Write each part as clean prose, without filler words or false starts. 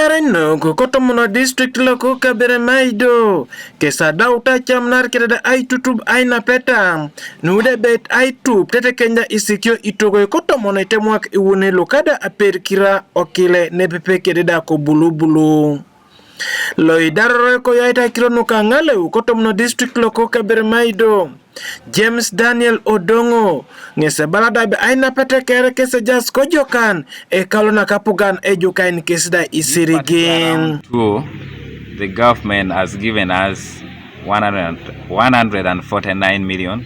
Marino kotomono district loko Kaberamaido kesa dauta chamnar kirada aitutub aina peta nude bet aitub tete kenya Aisikio Itogoi kotomono itemwak iwune lokada aperkira okile nepepe kededa ko bulu Loidaro ko yaita kirono kangale kotomono district loko Kaberamaido James Daniel Odongo ngese balada be aina pete kere kese jas kojokan e kalona kapugan ejukain kesida isirigin. The government has given us 149 million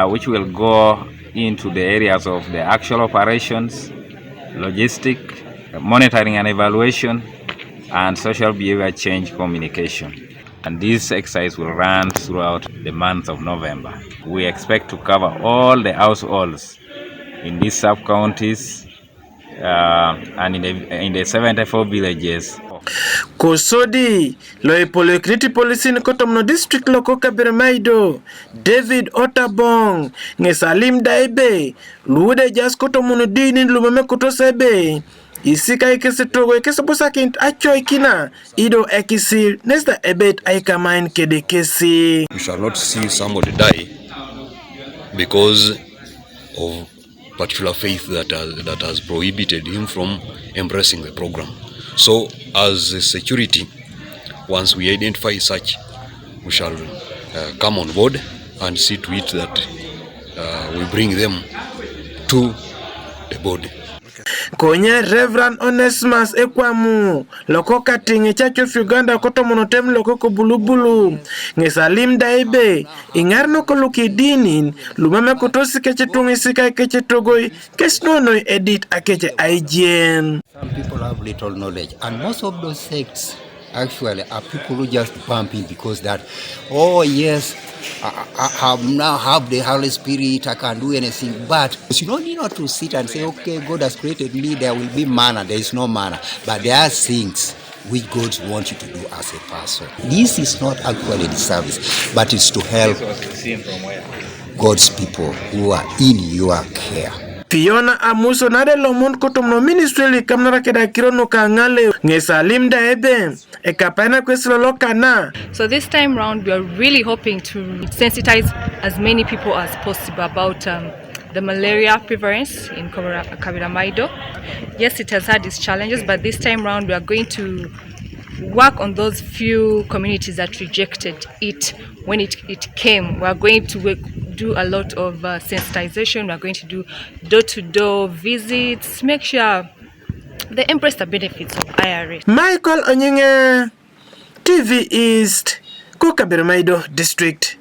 which will go into the areas of the actual operations, logistic, monitoring and evaluation, and social behavior change communication. And this exercise will run throughout the month of November. We expect to cover all the households in these sub-counties and in the 74 villages. Kosodi, loi polikriti polisi ni kotomono district loko Kaberamaido, David Otabong, ngesalim daibe, lude jas kotomono dinin lumeme kutosebe. Isika ikese togo ikese busakint acho ikina ido ekisi nesta ebet aikamain kede kesi. We shall not see somebody die because of particular faith that has prohibited him from embracing the program. So as a security, once we identify such, we shall come on board and see to it that we bring them to the board. Konye Reverend Onesimus Ekwamu loko katingi Church of Uganda kotomono tem loko ko bulubulu ngesalim daibe ingarno ko luki dinin lumame kotosi keche tungi sika keche togoi kesnono edit akeche IGN. Some people have little knowledge and most of those sects actually are people who just bump in because that, oh yes, I now have the Holy Spirit, I can do anything. But you don't need to sit and say, okay, God has created me, there will be manna. There is no manna. But there are things which God wants you to do as a person. This is not actually the service, but it's to help God's people who are in your care. Fiona Amuso nade lomon kotomono ministry kamnara keda kirono kangale ngesalim daebe ekapana kweslo kana. So this time round we are really hoping to sensitize as many people as possible about the malaria prevalence in Kaberamaido. Yes, it has had its challenges, but this time round we are going to work on those few communities that rejected it when it came. We are going to do a lot of sensitization. We are going to do door-to-door visits, make sure they embrace the benefits of IRA. Michael Onyinge, TV East, Kaberamaido District.